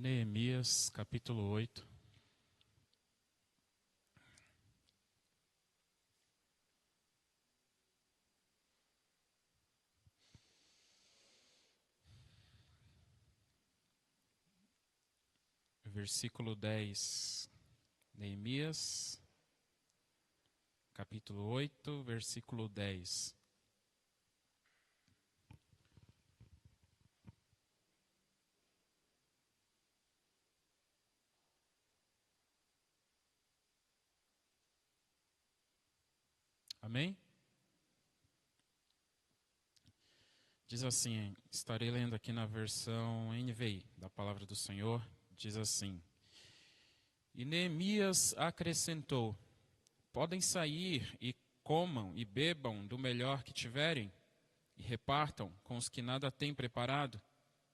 Neemias, capítulo 8. Versículo 10. Neemias, capítulo 8, versículo 10. Amém? Diz assim, estarei lendo aqui na versão NVI da palavra do Senhor, diz assim: E Neemias acrescentou: Podem sair e comam e bebam do melhor que tiverem, e repartam com os que nada têm preparado.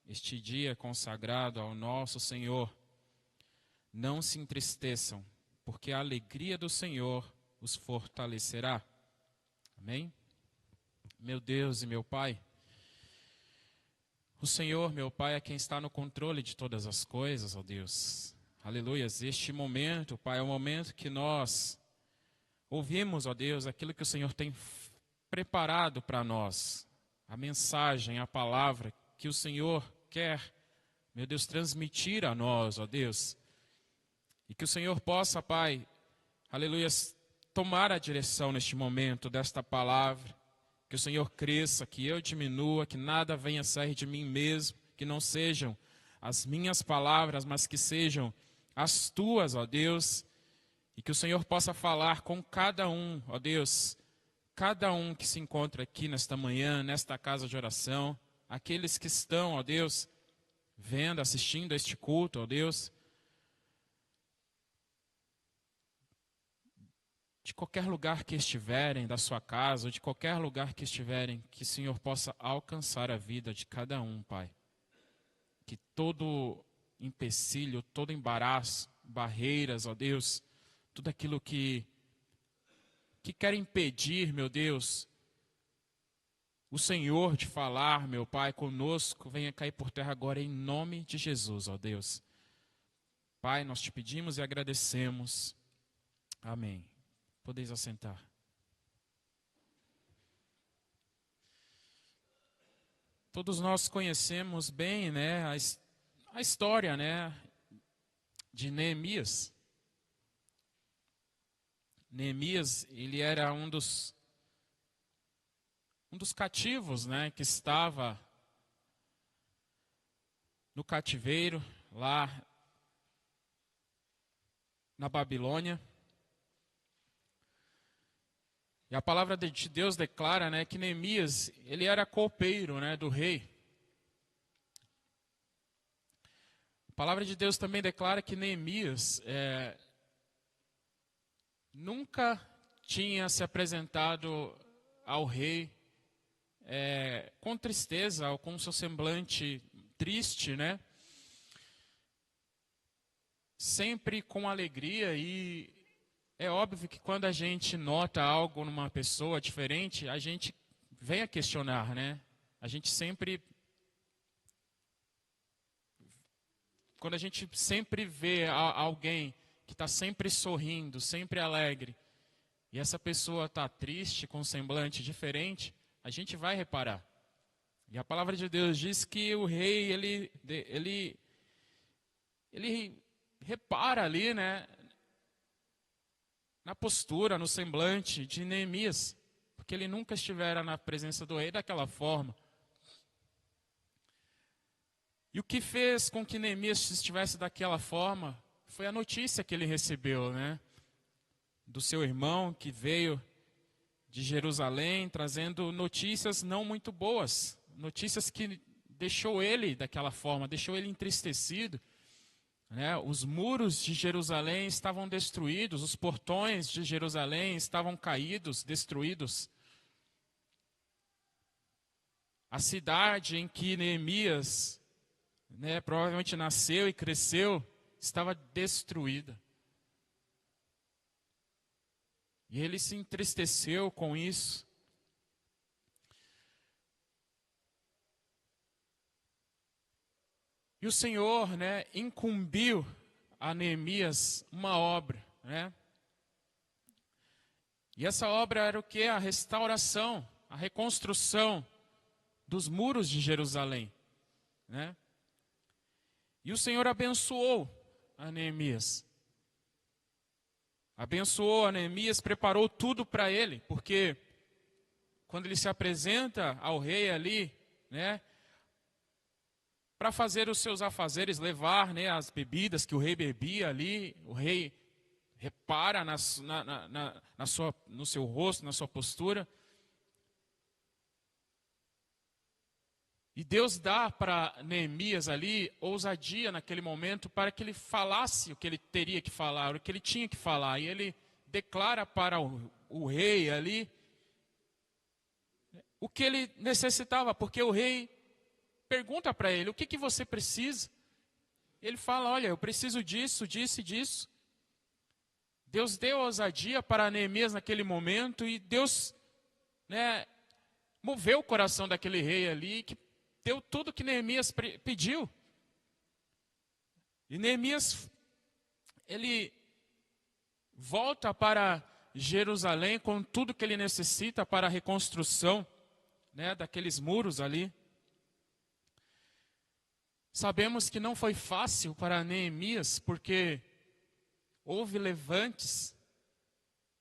Este dia é consagrado ao nosso Senhor. Não se entristeçam, porque a alegria do Senhor os fortalecerá. Amém? Meu Deus e meu Pai, o Senhor, meu Pai, é quem está no controle de todas as coisas, ó Deus. Aleluias. Este momento, Pai, é o momento que nós ouvimos, ó Deus, aquilo que o Senhor tem preparado para nós. A mensagem, a palavra que o Senhor quer, meu Deus, transmitir a nós, ó Deus. E que o Senhor possa, Pai, aleluias, tomar a direção neste momento desta palavra. Que o Senhor cresça, que eu diminua, que nada venha sair de mim mesmo, que não sejam as minhas palavras, mas que sejam as tuas, ó Deus, e que o Senhor possa falar com cada um, ó Deus, cada um que se encontra aqui nesta manhã, nesta casa de oração, aqueles que estão, ó Deus, vendo, assistindo a este culto, ó Deus, de qualquer lugar que estiverem, da sua casa, ou de qualquer lugar que estiverem, que o Senhor possa alcançar a vida de cada um, Pai. Que todo empecilho, todo embaraço, barreiras, ó Deus, tudo aquilo que quer impedir, meu Deus, o Senhor de falar, meu Pai, conosco, venha cair por terra agora em nome de Jesus, ó Deus. Pai, nós te pedimos e agradecemos. Amém. Podeis assentar. Todos nós conhecemos bem, né, a história, né, de Neemias. Neemias, ele era um dos cativos, né, que estava no cativeiro lá na Babilônia. E a palavra de Deus declara, né, que Neemias, ele era copeiro, né, do rei. A palavra de Deus também declara que Neemias nunca tinha se apresentado ao rei com tristeza ou com seu semblante triste, né? Sempre com alegria. E é óbvio que quando a gente nota algo numa pessoa diferente, a gente vem a questionar, né? A gente sempre, quando a gente sempre vê alguém que está sempre sorrindo, sempre alegre, e essa pessoa está triste, com um semblante diferente, a gente vai reparar. E a palavra de Deus diz que o rei, ele repara ali, né, na postura, no semblante de Neemias, porque ele nunca estivera na presença do rei daquela forma. E o que fez com que Neemias estivesse daquela forma foi a notícia que ele recebeu, né, do seu irmão que veio de Jerusalém trazendo notícias não muito boas, notícias que deixou ele daquela forma, deixou ele entristecido. Os muros de Jerusalém estavam destruídos, os portões de Jerusalém estavam caídos, destruídos. A cidade em que Neemias, provavelmente nasceu e cresceu, estava destruída. E ele se entristeceu com isso. E o Senhor, né, incumbiu a Neemias uma obra, né? E essa obra era o quê? A restauração, a reconstrução dos muros de Jerusalém, né? E o Senhor abençoou a Neemias. Abençoou a Neemias, preparou tudo para ele, porque quando ele se apresenta ao rei ali, né, para fazer os seus afazeres, levar, né, as bebidas que o rei bebia ali, o rei repara no seu rosto, na sua postura. E Deus dá para Neemias ali ousadia naquele momento para que ele falasse o que ele teria que falar, o que ele tinha que falar. E ele declara para o rei ali o que ele necessitava, porque o rei pergunta para ele: o que você precisa? Ele fala: olha, eu preciso disso, disso e disso. Deus deu ousadia para Neemias naquele momento e Deus, né, moveu o coração daquele rei ali, que deu tudo que Neemias pediu. E Neemias, ele volta para Jerusalém com tudo que ele necessita para a reconstrução, né, daqueles muros ali. Sabemos que não foi fácil para Neemias, porque houve levantes,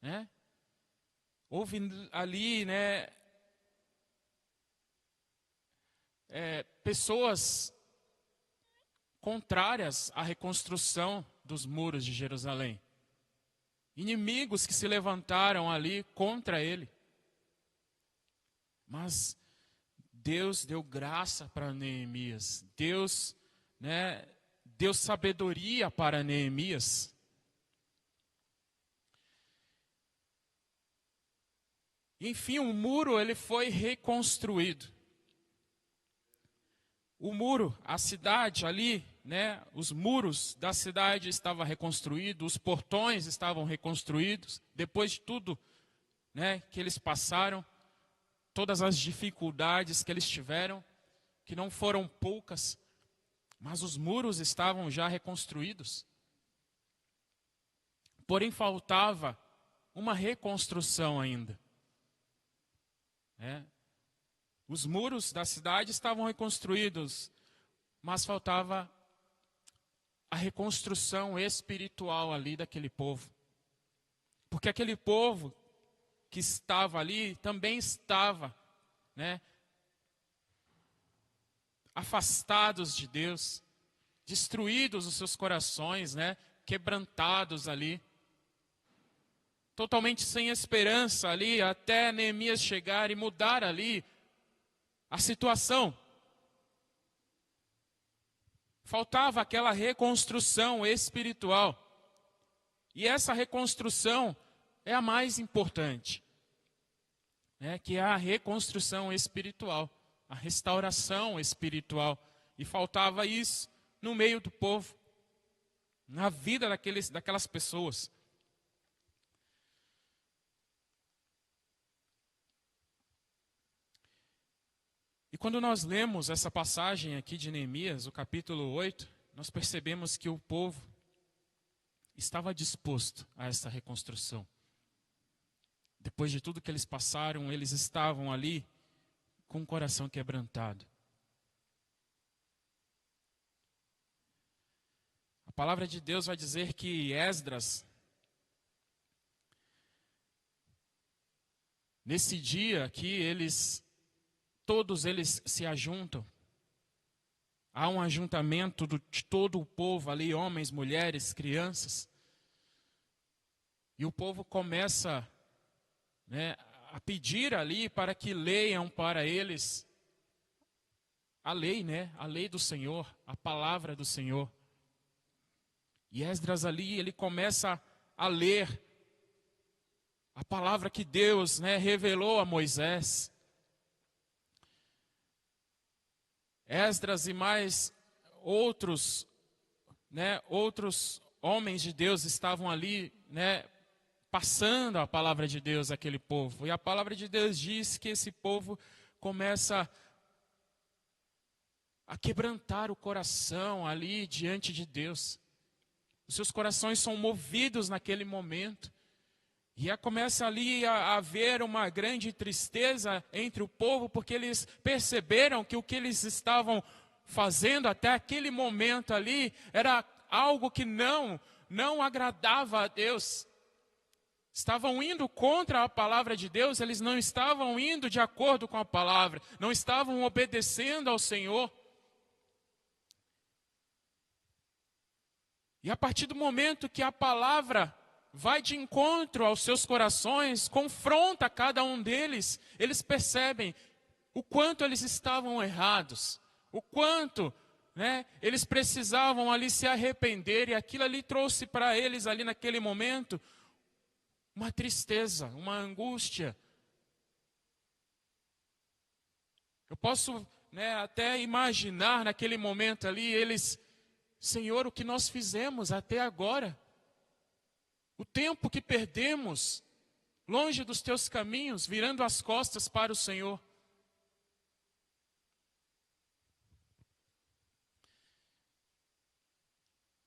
né? Houve ali, né, pessoas contrárias à reconstrução dos muros de Jerusalém. Inimigos que se levantaram ali contra ele. Mas Deus deu graça para Neemias. Deus, né, deu sabedoria para Neemias. Enfim, o muro ele foi reconstruído. O muro, a cidade ali, né, os muros da cidade estavam reconstruídos, os portões estavam reconstruídos, depois de tudo, né, que eles passaram, todas as dificuldades que eles tiveram, que não foram poucas, mas os muros estavam já reconstruídos. Porém, faltava uma reconstrução ainda. Os muros da cidade estavam reconstruídos, mas faltava a reconstrução espiritual ali daquele povo. Porque aquele povo que estava ali também estava, né, afastados de Deus, destruídos os seus corações, né, quebrantados ali, totalmente sem esperança ali, até Neemias chegar e mudar ali a situação. Faltava aquela reconstrução espiritual. E essa reconstrução é a mais importante, né, que é a reconstrução espiritual, a restauração espiritual. E faltava isso no meio do povo, na vida daquelas pessoas. E quando nós lemos essa passagem aqui de Neemias, o capítulo 8, nós percebemos que o povo estava disposto a essa reconstrução. Depois de tudo que eles passaram, eles estavam ali com o coração quebrantado. A palavra de Deus vai dizer que Esdras, nesse dia aqui, todos eles se ajuntam. Há um ajuntamento de todo o povo ali, homens, mulheres, crianças. E o povo começa, né, a pedir ali para que leiam para eles a lei, né, a lei do Senhor, a palavra do Senhor. E Esdras ali, ele começa a ler a palavra que Deus, né, revelou a Moisés. Esdras e mais outros, né, outros homens de Deus estavam ali, né, passando a palavra de Deus àquele povo. E a palavra de Deus diz que esse povo começa a quebrantar o coração ali diante de Deus. Os seus corações são movidos naquele momento. E começa ali a haver uma grande tristeza entre o povo, porque eles perceberam que o que eles estavam fazendo até aquele momento ali era algo que não agradava a Deus. Estavam indo contra a palavra de Deus, eles não estavam indo de acordo com a palavra, não estavam obedecendo ao Senhor. E a partir do momento que a palavra vai de encontro aos seus corações, confronta cada um deles, eles percebem o quanto eles estavam errados, o quanto eles precisavam ali se arrepender, e aquilo ali trouxe para eles ali naquele momento uma tristeza, uma angústia. Eu posso até imaginar naquele momento ali eles: Senhor, o que nós fizemos até agora? O tempo que perdemos longe dos teus caminhos, virando as costas para o Senhor.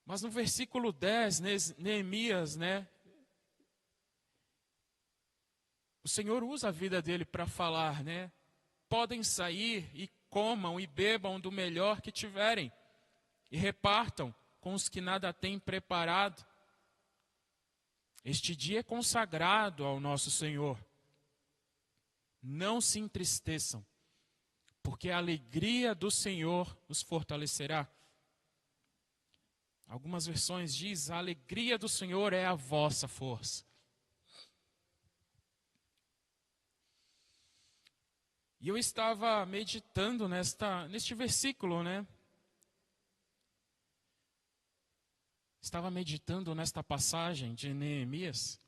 Mas no versículo 10, Neemias, o Senhor usa a vida dele para falar, podem sair e comam e bebam do melhor que tiverem, e repartam com os que nada têm preparado. Este dia é consagrado ao nosso Senhor. Não se entristeçam, porque a alegria do Senhor os fortalecerá. Algumas versões dizem: a alegria do Senhor é a vossa força. E eu estava meditando neste versículo, Estava meditando nesta passagem de Neemias.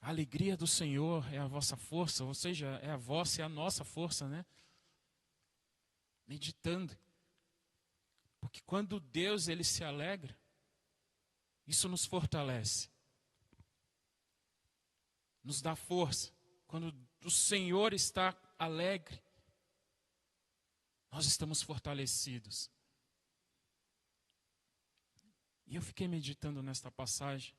A alegria do Senhor é a vossa força, ou seja, é a vossa e a nossa força, Meditando. Porque quando Deus ele se alegra, isso nos fortalece. Nos dá força. Quando o Senhor está alegre, nós estamos fortalecidos. E eu fiquei meditando nesta passagem.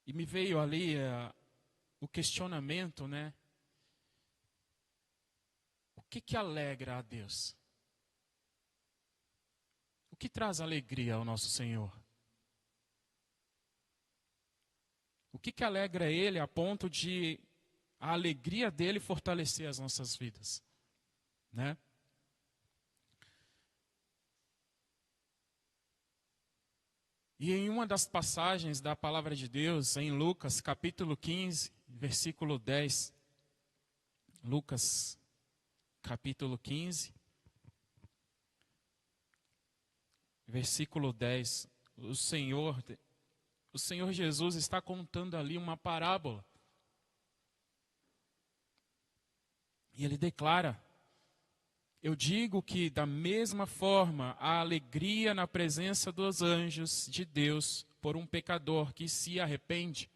E me veio ali o questionamento, O que alegra a Deus? O que traz alegria ao nosso Senhor? O que alegra Ele a ponto de a alegria dEle fortalecer as nossas vidas? E em uma das passagens da palavra de Deus, em Lucas capítulo 15, versículo 10. Lucas capítulo 15, versículo 10. O Senhor Jesus está contando ali uma parábola. E ele declara: eu digo que da mesma forma a alegria na presença dos anjos de Deus por um pecador que se arrepende.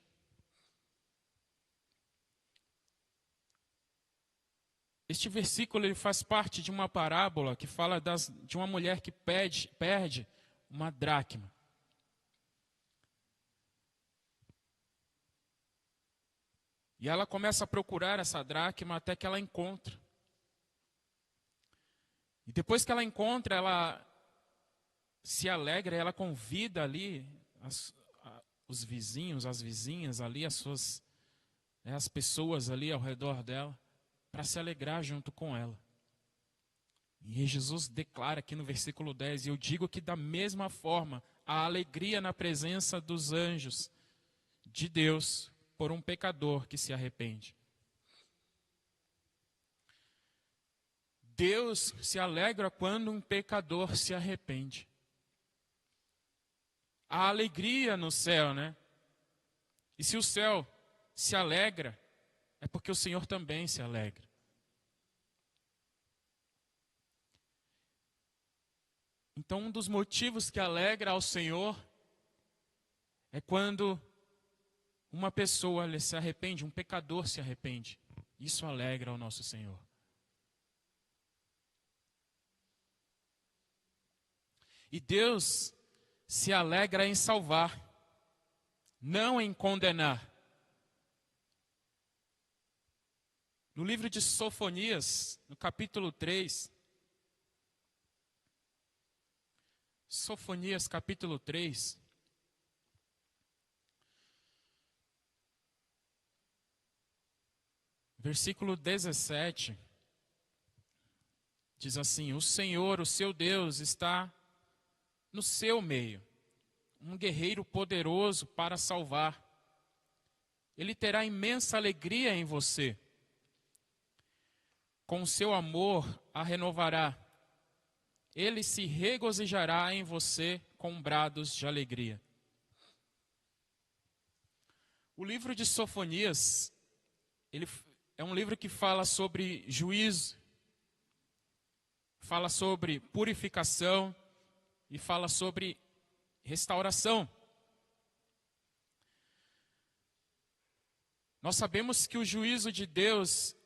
Este versículo ele faz parte de uma parábola que fala de uma mulher que perde uma dracma. E ela começa a procurar essa dracma até que ela encontra. E depois que ela encontra, ela se alegra, ela convida ali os vizinhos, as vizinhas ali, as pessoas ali ao redor dela, para se alegrar junto com ela. E Jesus declara aqui no versículo 10, e eu digo que da mesma forma, a alegria na presença dos anjos de Deus por um pecador que se arrepende. Deus se alegra quando um pecador se arrepende. Há alegria no céu, E se o céu se alegra, é porque o Senhor também se alegra. Então, um dos motivos que alegra ao Senhor é quando uma pessoa se arrepende, um pecador se arrepende. Isso alegra ao nosso Senhor. E Deus se alegra em salvar, não em condenar. No livro de Sofonias, no capítulo 3, Sofonias capítulo 3, versículo 17, diz assim: o Senhor, o seu Deus, está no seu meio, um guerreiro poderoso para salvar. Ele terá imensa alegria em você. Com o seu amor a renovará. Ele se regozijará em você com brados de alegria. O livro de Sofonias, ele é um livro que fala sobre juízo, fala sobre purificação e fala sobre restauração. Nós sabemos que o juízo de Deus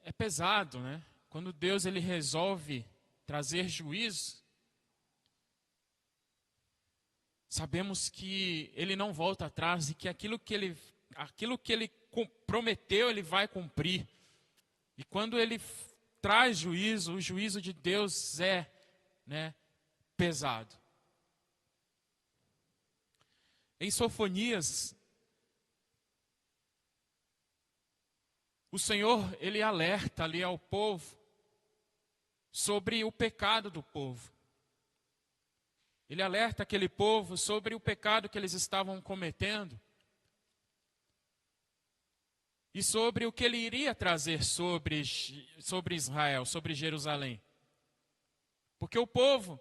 é pesado, né? Quando Deus ele resolve trazer juízo, sabemos que ele não volta atrás e que aquilo que ele prometeu, ele vai cumprir. E quando ele traz juízo, o juízo de Deus é, né, pesado. Em Sofonias, o Senhor, ele alerta ali ao povo sobre o pecado do povo. Ele alerta aquele povo sobre o pecado que eles estavam cometendo e sobre o que ele iria trazer sobre Israel, sobre Jerusalém. Porque o povo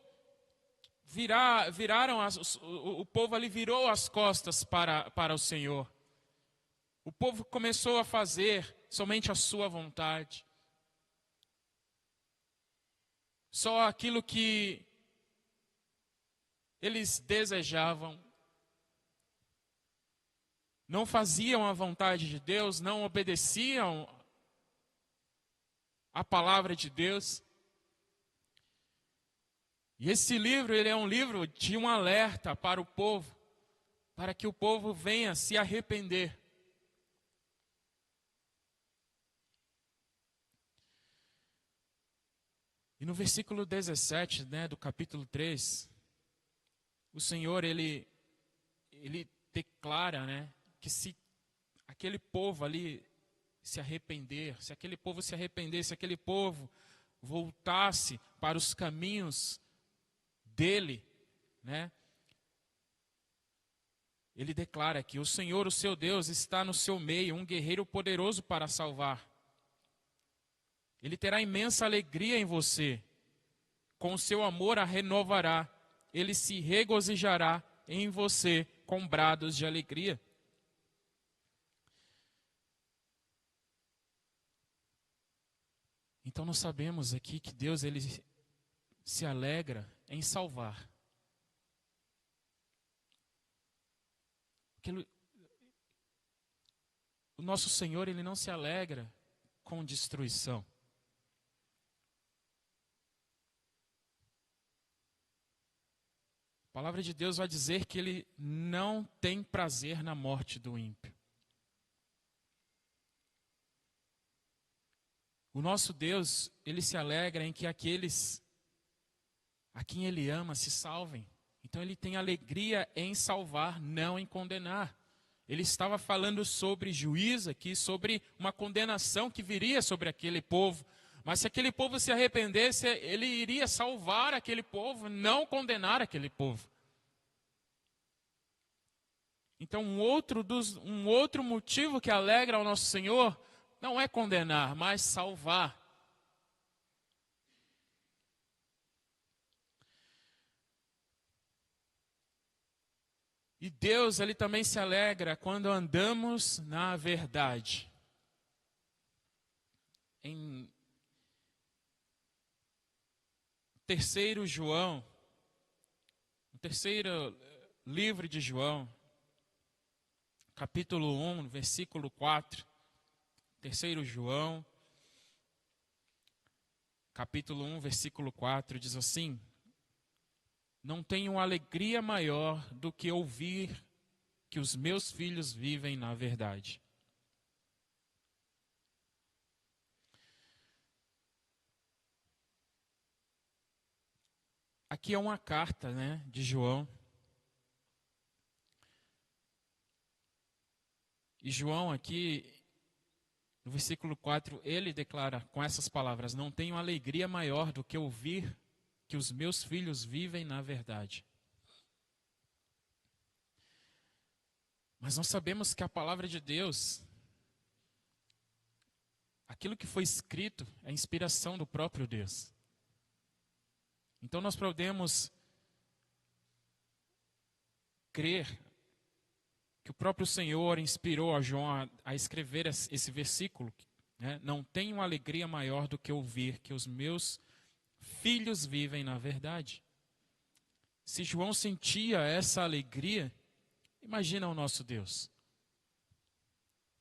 o povo ali virou as costas para o Senhor. O povo começou a fazer somente a sua vontade. Só aquilo que eles desejavam. Não faziam a vontade de Deus, não obedeciam a palavra de Deus. E esse livro, ele é um livro de um alerta para o povo, para que o povo venha se arrepender. E no versículo 17, né, do capítulo 3, o Senhor, ele declara, né, que se aquele povo ali se arrependesse, se aquele povo voltasse para os caminhos dele, né, ele declara que o Senhor, o seu Deus, está no seu meio, um guerreiro poderoso para salvar. Ele terá imensa alegria em você. Com o seu amor a renovará. Ele se regozijará em você com brados de alegria. Então nós sabemos aqui que Deus ele se alegra em salvar. O nosso Senhor ele não se alegra com destruição. A palavra de Deus vai dizer que ele não tem prazer na morte do ímpio. O nosso Deus, ele se alegra em que aqueles a quem ele ama se salvem. Então ele tem alegria em salvar, não em condenar. Ele estava falando sobre juízo aqui, sobre uma condenação que viria sobre aquele povo. Mas se aquele povo se arrependesse, ele iria salvar aquele povo, não condenar aquele povo. Então, um outro motivo que alegra ao nosso Senhor não é condenar, mas salvar. E Deus, ele também se alegra quando andamos na verdade. Em 3 João, no terceiro livro de João, capítulo 1, versículo 4. 3 João, capítulo 1, versículo 4, diz assim: não tenho alegria maior do que ouvir que os meus filhos vivem na verdade. Aqui é uma carta, né, de João. E João aqui, no versículo 4, ele declara com essas palavras: não tenho alegria maior do que ouvir que os meus filhos vivem na verdade. Mas nós sabemos que a palavra de Deus, aquilo que foi escrito, é a inspiração do próprio Deus. Então nós podemos crer que o próprio Senhor inspirou a João a escrever esse versículo, né? Não tenho alegria maior do que ouvir que os meus filhos vivem na verdade. Se João sentia essa alegria, imagina o nosso Deus,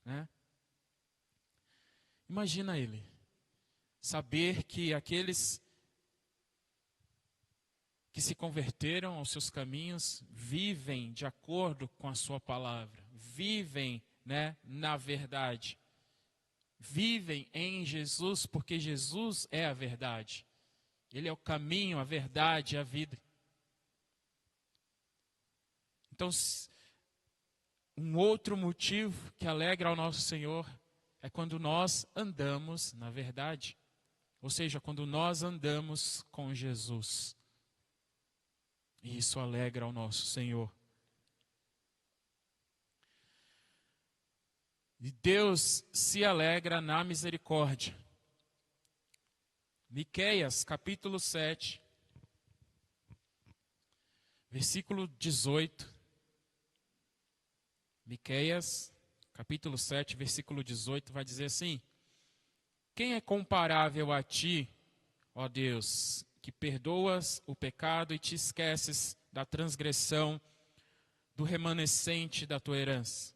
né? Imagina ele, saber que aqueles que se converteram aos seus caminhos vivem de acordo com a sua palavra, vivem, né, na verdade, vivem em Jesus, porque Jesus é a verdade. Ele é o caminho, a verdade e a vida. Então, um outro motivo que alegra ao nosso Senhor é quando nós andamos na verdade. Ou seja, quando nós andamos com Jesus. E isso alegra ao nosso Senhor. E Deus se alegra na misericórdia. Miqueias, capítulo 7, versículo 18. Miqueias, capítulo 7, versículo 18, vai dizer assim: quem é comparável a ti, ó Deus, que perdoas o pecado e te esqueces da transgressão do remanescente da tua herança?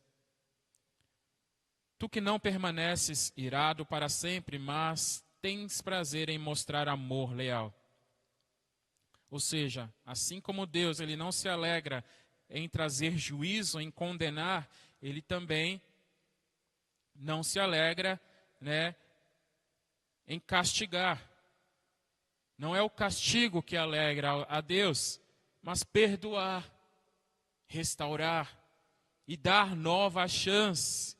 Tu que não permaneces irado para sempre, mas tens prazer em mostrar amor leal. Ou seja, assim como Deus, ele não se alegra em trazer juízo, em condenar, ele também não se alegra, né, em castigar. Não é o castigo que alegra a Deus, mas perdoar, restaurar e dar nova chance,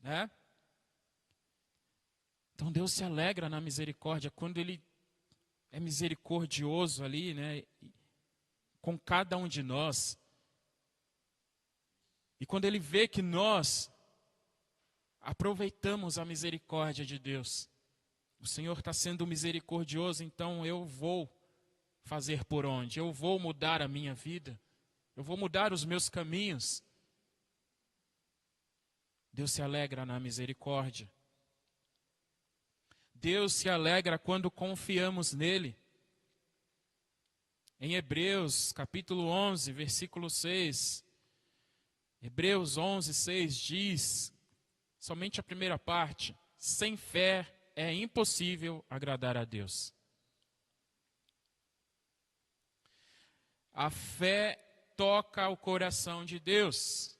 né? Então Deus se alegra na misericórdia quando Ele é misericordioso ali, né, com cada um de nós. E quando Ele vê que nós aproveitamos a misericórdia de Deus, o Senhor está sendo misericordioso, então eu vou fazer por onde? Eu vou mudar a minha vida, eu vou mudar os meus caminhos. Deus se alegra na misericórdia. Deus se alegra quando confiamos nele. Em Hebreus, capítulo 11, versículo 6. Hebreus 11, 6 diz, somente a primeira parte: sem fé é impossível agradar a Deus. A fé toca o coração de Deus.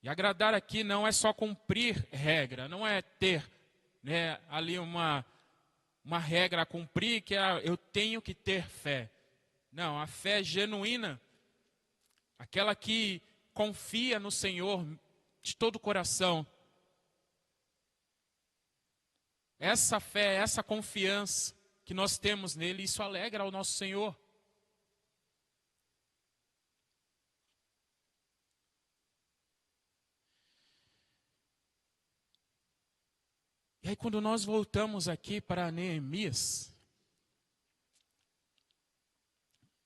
E agradar aqui não é só cumprir regra, não é ter, né, ali uma regra a cumprir, que eu tenho que ter fé. Não, a fé genuína, aquela que confia no Senhor de todo o coração. Essa fé, essa confiança que nós temos nele, isso alegra ao nosso Senhor. E aí quando nós voltamos aqui para Neemias,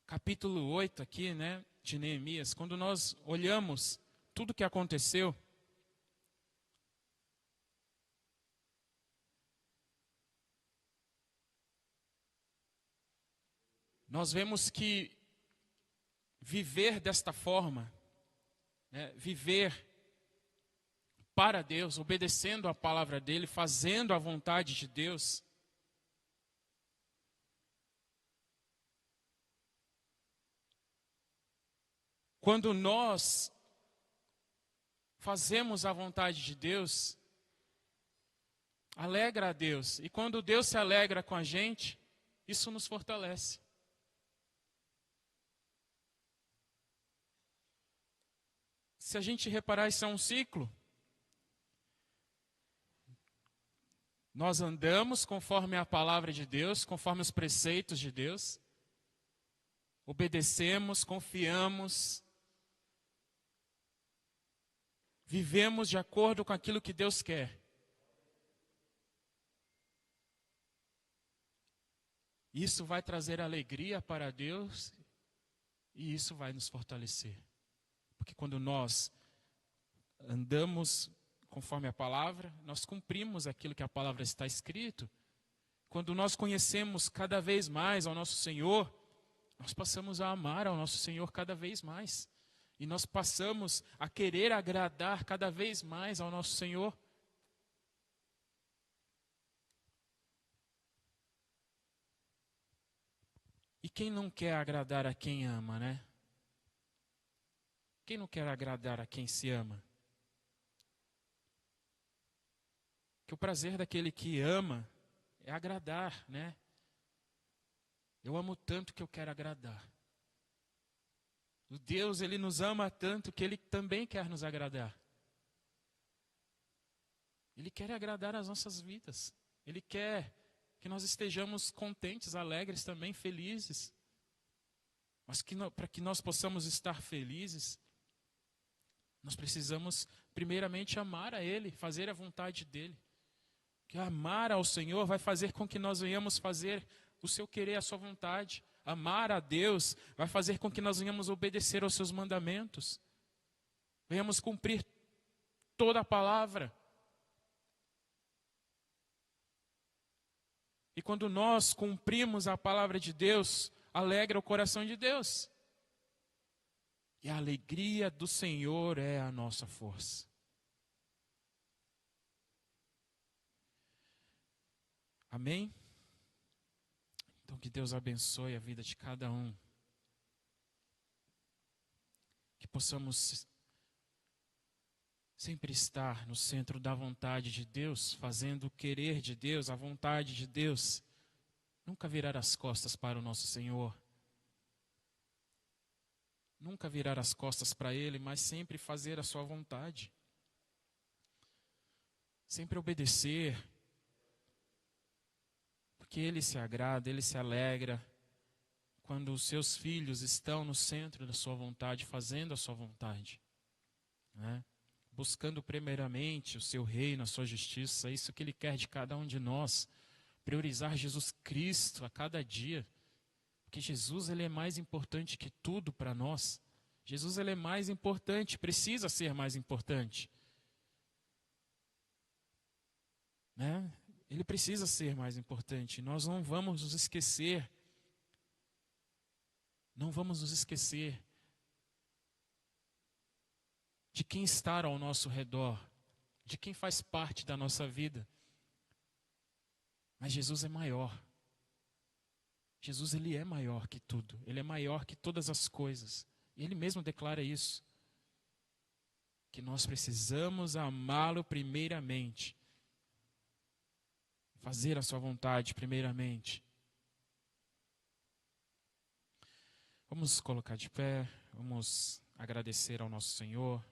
capítulo 8 aqui, né, de Neemias, quando nós olhamos tudo o que aconteceu, nós vemos que viver desta forma, né, viver para Deus, obedecendo a palavra dele, fazendo a vontade de Deus, Quando nós fazemos a vontade de Deus, alegra a Deus. E quando Deus se alegra com a gente, isso nos fortalece. Se a gente reparar, isso é um ciclo. Nós andamos conforme a palavra de Deus, conforme os preceitos de Deus. Obedecemos, confiamos. Vivemos de acordo com aquilo que Deus quer. Isso vai trazer alegria para Deus e isso vai nos fortalecer. Porque quando nós andamos conforme a palavra, nós cumprimos aquilo que a palavra está escrito. Quando nós conhecemos cada vez mais ao nosso Senhor, nós passamos a amar ao nosso Senhor cada vez mais. E nós passamos a querer agradar cada vez mais ao nosso Senhor. E quem não quer agradar a quem ama, né? Quem não quer agradar a quem se ama? Que o prazer daquele que ama é agradar, né? Eu amo tanto que eu quero agradar. O Deus, Ele nos ama tanto que Ele também quer nos agradar. Ele quer agradar as nossas vidas. Ele quer que nós estejamos contentes, alegres também, felizes. Mas para que nós possamos estar felizes, nós precisamos primeiramente amar a Ele, fazer a vontade dEle. Que amar ao Senhor vai fazer com que nós venhamos fazer o seu querer, a sua vontade. Amar a Deus vai fazer com que nós venhamos obedecer aos seus mandamentos. Venhamos cumprir toda a palavra. E quando nós cumprimos a palavra de Deus, alegra o coração de Deus. E a alegria do Senhor é a nossa força. Amém? Então que Deus abençoe a vida de cada um. Que possamos sempre estar no centro da vontade de Deus, fazendo o querer de Deus, a vontade de Deus. Nunca virar as costas para o nosso Senhor. Nunca virar as costas para Ele, mas sempre fazer a sua vontade. Sempre obedecer. Porque Ele se agrada, Ele se alegra quando os seus filhos estão no centro da sua vontade, fazendo a sua vontade, né? Buscando primeiramente o seu reino, a sua justiça, é isso que Ele quer de cada um de nós, priorizar Jesus Cristo a cada dia, porque Jesus, Ele é mais importante que tudo para nós. Jesus, Ele é mais importante, precisa ser mais importante, né? Ele precisa ser mais importante. Nós não vamos nos esquecer. Não vamos nos esquecer de quem está ao nosso redor, de quem faz parte da nossa vida. Mas Jesus é maior. Jesus, Ele é maior que tudo. Ele é maior que todas as coisas. E Ele mesmo declara isso. Que nós precisamos amá-lo primeiramente. Fazer a sua vontade primeiramente. Vamos colocar de pé, vamos agradecer ao nosso Senhor.